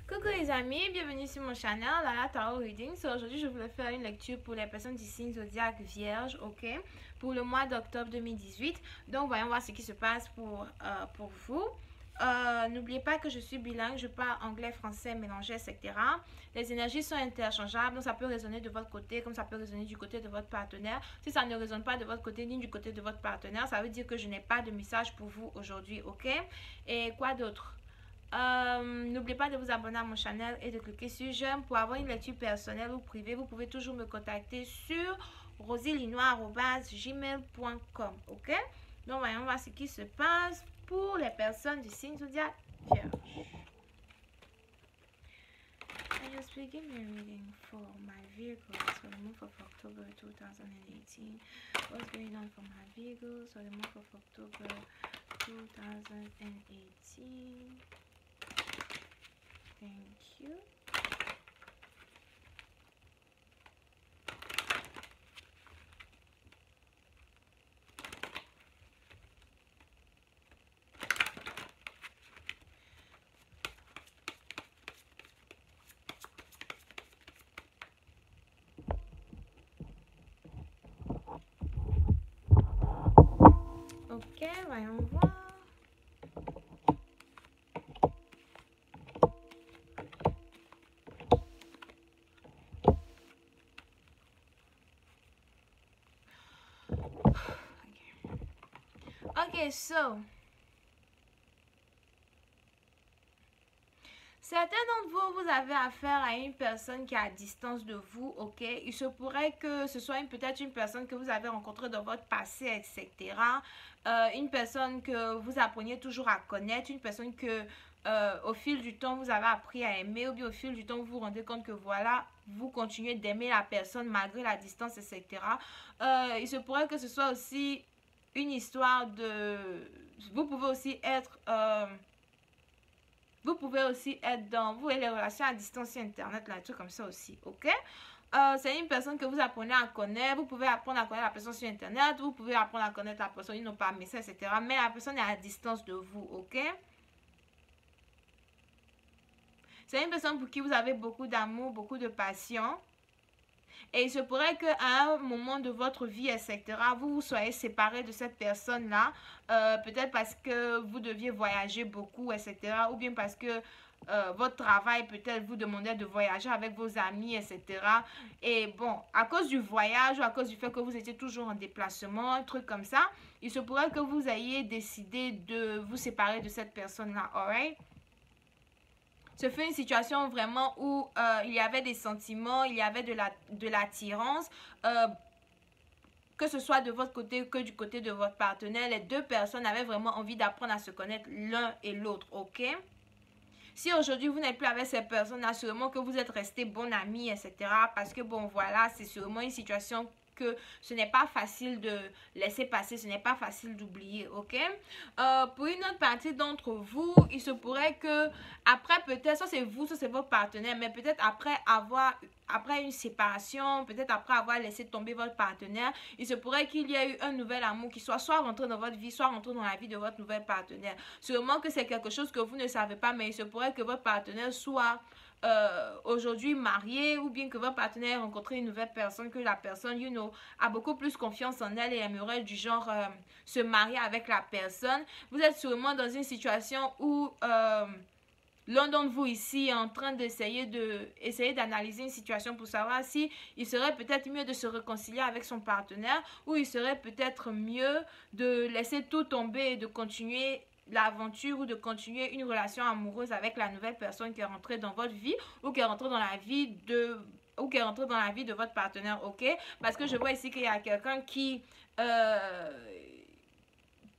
Coucou les amis, bienvenue sur mon channel Lala Tarot Reading. Aujourd'hui, je voulais faire une lecture pour les personnes du signe zodiaque vierge, ok, pour le mois d'octobre 2018. Donc, voyons voir ce qui se passe pour vous. N'oubliez pas que je suis bilingue, je parle anglais, français, mélangé, etc. Les énergies sont interchangeables, donc ça peut résonner de votre côté comme ça peut résonner du côté de votre partenaire. Si ça ne résonne pas de votre côté ni du côté de votre partenaire, ça veut dire que je n'ai pas de message pour vous aujourd'hui, ok? Et quoi d'autre? N'oubliez pas de vous abonner à mon channel et de cliquer sur j'aime pour avoir une lecture personnelle ou privée. Vous pouvez toujours me contacter sur rosilinois@gmail.com. Ok? Donc voyons voir ce qui se passe pour les personnes du signe zodiaque vierge. I just begin my reading for my Virgos for the month of October 2018. What's going on for my Virgos for the month of October 2018? Thank you. Ok, voyons voir. Ok, so certains d'entre vous, vous avez affaire à une personne qui est à distance de vous, ok? Il se pourrait que ce soit peut-être une personne que vous avez rencontrée dans votre passé, etc. Une personne que vous appreniez toujours à connaître, une personne que au fil du temps vous avez appris à aimer, ou bien au fil du temps vous vous rendez compte que voilà, vous continuez d'aimer la personne malgré la distance, etc. Il se pourrait que ce soit aussi une histoire de... Vous pouvez aussi être dans vous et les relations à distance sur internet, là, un truc comme ça aussi, ok? C'est une personne que vous apprenez à connaître, vous pouvez apprendre à connaître la personne sur internet, vous pouvez apprendre à connaître la personne, ils n'ont pas message, etc. Mais la personne est à distance de vous, ok? C'est une personne pour qui vous avez beaucoup d'amour, beaucoup de passion. Et il se pourrait qu'à un moment de votre vie, etc., vous vous soyez séparés de cette personne-là, peut-être parce que vous deviez voyager beaucoup, etc., ou bien parce que votre travail peut-être vous demandait de voyager avec vos amis, etc. Et bon, à cause du voyage ou à cause du fait que vous étiez toujours en déplacement, un truc comme ça, il se pourrait que vous ayez décidé de vous séparer de cette personne-là, alright? Ce fut une situation vraiment où il y avait des sentiments, il y avait de l'attirance, que ce soit de votre côté que du côté de votre partenaire. Les deux personnes avaient vraiment envie d'apprendre à se connaître l'un et l'autre, ok? Si aujourd'hui vous n'êtes plus avec ces personnes-là, sûrement que vous êtes restés bons amis, etc. Parce que bon, voilà, c'est sûrement une situation que ce n'est pas facile de laisser passer, ce n'est pas facile d'oublier, ok? Pour une autre partie d'entre vous, il se pourrait que après peut-être, soit c'est vous, soit c'est votre partenaire, mais peut-être après une séparation, peut-être après avoir laissé tomber votre partenaire, il se pourrait qu'il y ait eu un nouvel amour qui soit rentré dans votre vie, soit rentré dans la vie de votre nouvel partenaire. Sûrement que c'est quelque chose que vous ne savez pas, mais il se pourrait que votre partenaire soit aujourd'hui marié, ou bien que votre partenaire ait rencontré une nouvelle personne, que la personne, you know, a beaucoup plus confiance en elle et aimerait du genre se marier avec la personne. Vous êtes sûrement dans une situation où l'un d'entre vous ici est en train d'essayer d'analyser une situation pour savoir si il serait peut-être mieux de se réconcilier avec son partenaire, ou il serait peut-être mieux de laisser tout tomber et de continuer l'aventure ou de continuer une relation amoureuse avec la nouvelle personne qui est rentrée dans votre vie, ou qui est rentrée dans la vie de votre partenaire, ok? Parce que je vois ici qu'il y a quelqu'un qui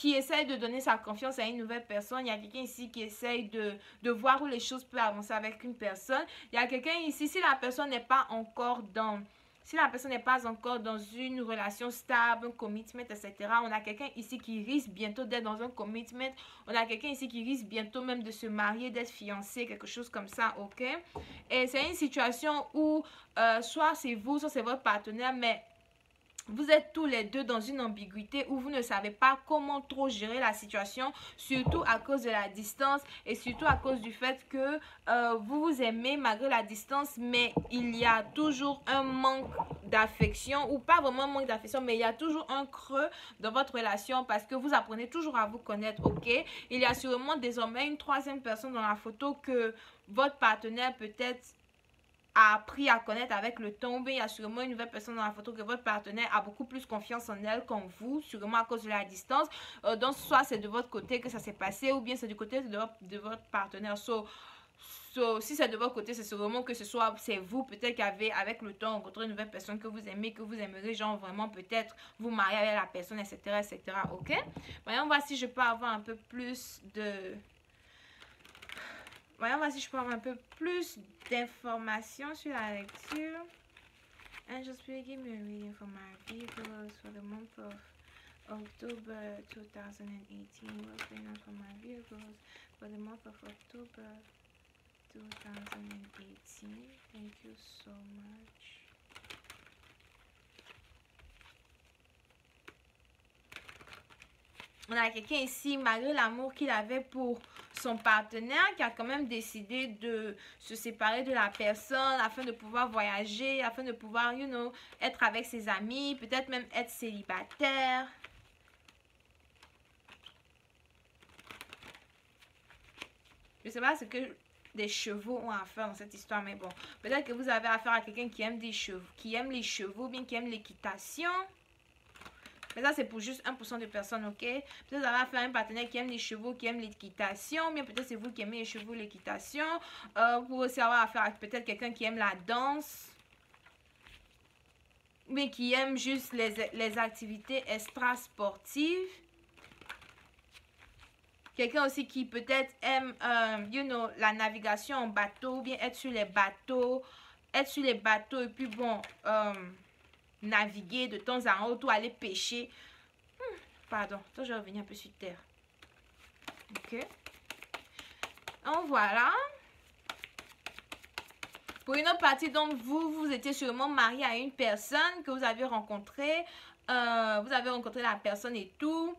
essaye de donner sa confiance à une nouvelle personne. Il y a quelqu'un ici qui essaye de voir où les choses peuvent avancer avec une personne. Il y a quelqu'un ici, si la personne n'est pas encore dans une relation stable, un commitment, etc. On a quelqu'un ici qui risque bientôt d'être dans un commitment. On a quelqu'un ici qui risque bientôt même de se marier, d'être fiancé, quelque chose comme ça, ok? Et c'est une situation où soit c'est vous, soit c'est votre partenaire, mais vous êtes tous les deux dans une ambiguïté où vous ne savez pas comment trop gérer la situation, surtout à cause de la distance et surtout à cause du fait que vous vous aimez malgré la distance, mais il y a toujours un manque d'affection, ou pas vraiment un manque d'affection, mais il y a toujours un creux dans votre relation parce que vous apprenez toujours à vous connaître, ok? Il y a sûrement désormais une troisième personne dans la photo que votre partenaire peut-être a appris à connaître avec le temps, ou bien il y a sûrement une nouvelle personne dans la photo que votre partenaire a beaucoup plus confiance en elle qu'en vous, sûrement à cause de la distance. Donc, soit c'est de votre côté que ça s'est passé, ou bien c'est du côté de votre partenaire. Si c'est de votre côté, c'est sûrement que c'est vous, peut-être qu'avec avec le temps, rencontré une nouvelle personne que vous aimez, que vous aimeriez, genre vraiment peut-être vous marier avec la personne, etc., etc., ok? Voyons voir si je peux avoir un peu plus de... Voyons voir si je peux avoir un peu plus d'informations sur la lecture. Angels, please give me a reading for my vehicles for the month of October 2018. What's going on for my vehicles for the month of October 2018? Thank you so much. On a quelqu'un ici, malgré l'amour qu'il avait pour son partenaire, qui a quand même décidé de se séparer de la personne afin de pouvoir voyager, afin de pouvoir, être avec ses amis, peut-être même être célibataire. Je ne sais pas ce que des chevaux ont à faire dans cette histoire, mais bon, peut-être que vous avez affaire à quelqu'un qui aime des chevaux, qui aime les chevaux, bien qui aime l'équitation. Mais ça, c'est pour juste 1% de personnes, ok? Peut-être que vous avez affaire à un partenaire qui aime les chevaux, qui aime l'équitation. Bien, peut-être c'est vous qui aimez les chevaux, l'équitation. Vous pouvez aussi avoir affaire à peut-être quelqu'un qui aime la danse. Mais qui aime juste les activités extra-sportives. Quelqu'un aussi qui peut-être aime, la navigation en bateau. Ou bien être sur les bateaux. Être sur les bateaux et puis bon... naviguer de temps en temps ou aller pêcher. Pardon, je vais revenir un peu sur terre. Ok. Donc voilà. Pour une autre partie d'entre vous, vous étiez sûrement marié à une personne que vous avez rencontrée. Vous avez rencontré la personne et tout.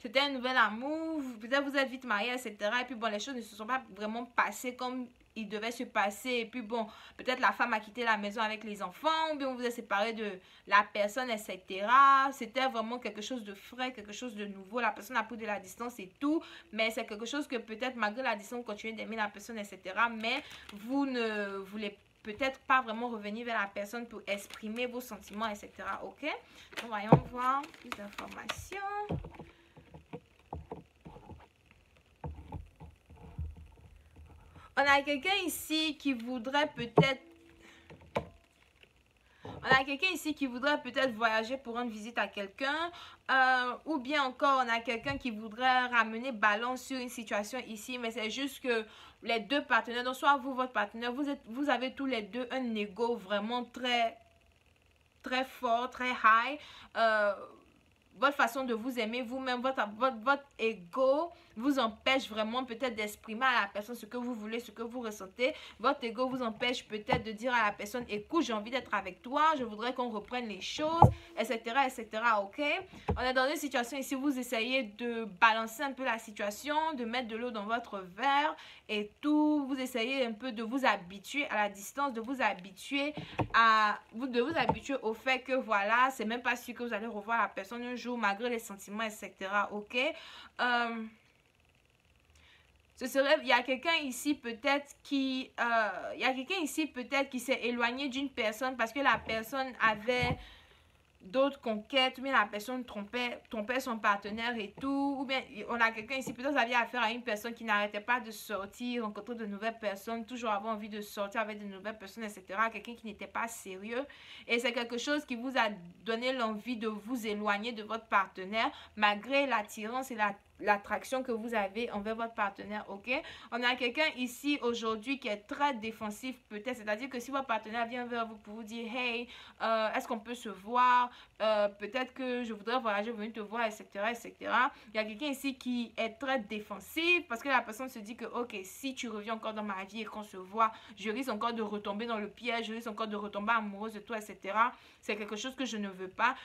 C'était un nouvel amour. Peut-être vous êtes vite marié, etc. Et puis bon, les choses ne se sont pas vraiment passées comme il devait se passer. Et puis bon, peut-être la femme a quitté la maison avec les enfants, ou bien vous êtes séparé de la personne, etc. C'était vraiment quelque chose de frais, quelque chose de nouveau. La personne a pris de la distance et tout, mais c'est quelque chose que peut-être malgré la distance, vous continuez d'aimer la personne, etc. Mais vous ne voulez peut-être pas vraiment revenir vers la personne pour exprimer vos sentiments, etc. Ok? Donc voyons voir plus d'informations. On a quelqu'un ici qui voudrait peut-être... On a quelqu'un ici qui voudrait peut-être voyager pour rendre visite à quelqu'un. Ou bien encore, on a quelqu'un qui voudrait ramener balance sur une situation ici. Mais c'est juste que les deux partenaires, donc soit vous, votre partenaire, vous avez tous les deux un ego vraiment très, très fort, très high. Votre façon de vous aimer vous-même, votre ego vous empêche vraiment peut-être d'exprimer à la personne ce que vous voulez, ce que vous ressentez. Votre ego vous empêche peut-être de dire à la personne, écoute, j'ai envie d'être avec toi, je voudrais qu'on reprenne les choses, etc., etc., ok? On est dans une situation ici, vous essayez de balancer un peu la situation, de mettre de l'eau dans votre verre et tout. Vous essayez un peu de vous habituer à la distance, de vous habituer au fait que voilà, c'est même pas sûr que vous allez revoir la personne un jour malgré les sentiments, etc., ok? Il y a quelqu'un ici peut-être qui s'est éloigné d'une personne parce que la personne avait d'autres conquêtes, ou bien la personne trompait son partenaire et tout, ou bien on a quelqu'un ici, peut-être vous aviez affaire à une personne qui n'arrêtait pas de sortir, rencontrer de nouvelles personnes, toujours avoir envie de sortir avec de nouvelles personnes, etc. Quelqu'un qui n'était pas sérieux, et c'est quelque chose qui vous a donné l'envie de vous éloigner de votre partenaire, malgré l'attirance et l'attraction que vous avez envers votre partenaire, ok? On a quelqu'un ici aujourd'hui qui est très défensif peut-être, c'est-à-dire que si votre partenaire vient vers vous pour vous dire, hey, est-ce qu'on peut se voir? Peut-être que je voudrais voyager, venir te voir, etc., etc. Il y a quelqu'un ici qui est très défensif parce que la personne se dit que, ok, si tu reviens encore dans ma vie et qu'on se voit, je risque encore de retomber dans le piège, je risque encore de retomber amoureuse de toi, etc. C'est quelque chose que je ne veux pas.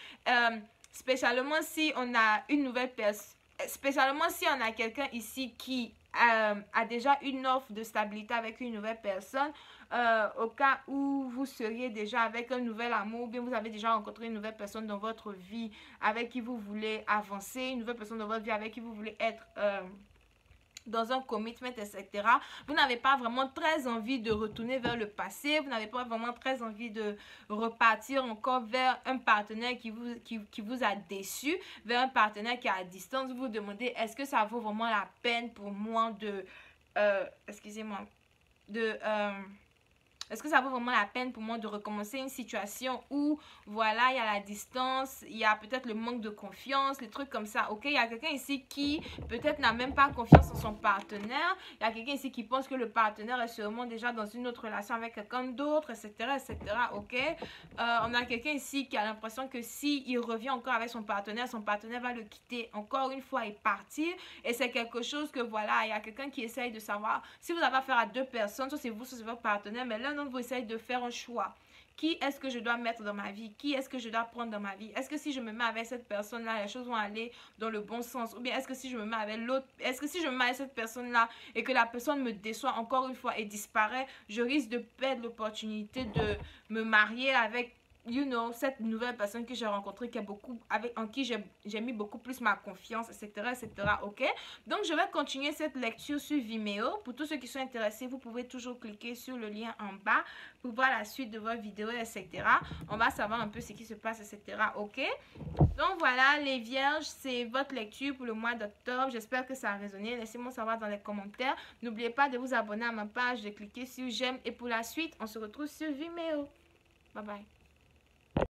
Spécialement si on a une nouvelle personne, spécialement si on a quelqu'un ici qui a déjà une offre de stabilité avec une nouvelle personne, au cas où vous seriez déjà avec un nouvel amour, ou bien vous avez déjà rencontré une nouvelle personne dans votre vie avec qui vous voulez avancer, une nouvelle personne dans votre vie avec qui vous voulez être dans un commitment, etc. Vous n'avez pas vraiment très envie de retourner vers le passé, vous n'avez pas vraiment très envie de repartir encore vers un partenaire qui vous a déçu, vers un partenaire qui est à distance. Vous vous demandez, est-ce que ça vaut vraiment la peine pour moi de... excusez-moi, de... est-ce que ça vaut vraiment la peine pour moi de recommencer une situation où, voilà, il y a la distance, il y a peut-être le manque de confiance, les trucs comme ça, ok? Il y a quelqu'un ici qui peut-être n'a même pas confiance en son partenaire. Il y a quelqu'un ici qui pense que le partenaire est sûrement déjà dans une autre relation avec quelqu'un d'autre, etc., etc., ok? On a quelqu'un ici qui a l'impression que s'il revient encore avec son partenaire va le quitter encore une fois et partir. Et c'est quelque chose que, voilà, il y a quelqu'un qui essaye de savoir si vous avez affaire à deux personnes, soit c'est vous, soit c'est votre partenaire, mais l'un vous essayez de faire un choix. Qui est-ce que je dois mettre dans ma vie? Qui est-ce que je dois prendre dans ma vie? Est-ce que si je me mets avec cette personne-là, les choses vont aller dans le bon sens? Ou bien est-ce que si je me mets avec l'autre, est-ce que si je me mets avec cette personne-là et que la personne me déçoit encore une fois et disparaît, je risque de perdre l'opportunité de me marier avec cette nouvelle personne que j'ai rencontrée, en qui j'ai mis beaucoup plus ma confiance, etc., etc., ok? Donc, je vais continuer cette lecture sur Vimeo. Pour tous ceux qui sont intéressés, vous pouvez toujours cliquer sur le lien en bas pour voir la suite de votre vidéo, etc. On va savoir un peu ce qui se passe, etc., ok? Donc, voilà, les vierges, c'est votre lecture pour le mois d'octobre. J'espère que ça a résonné. Laissez-moi savoir dans les commentaires. N'oubliez pas de vous abonner à ma page, de cliquer sur j'aime. Et pour la suite, on se retrouve sur Vimeo. Bye bye.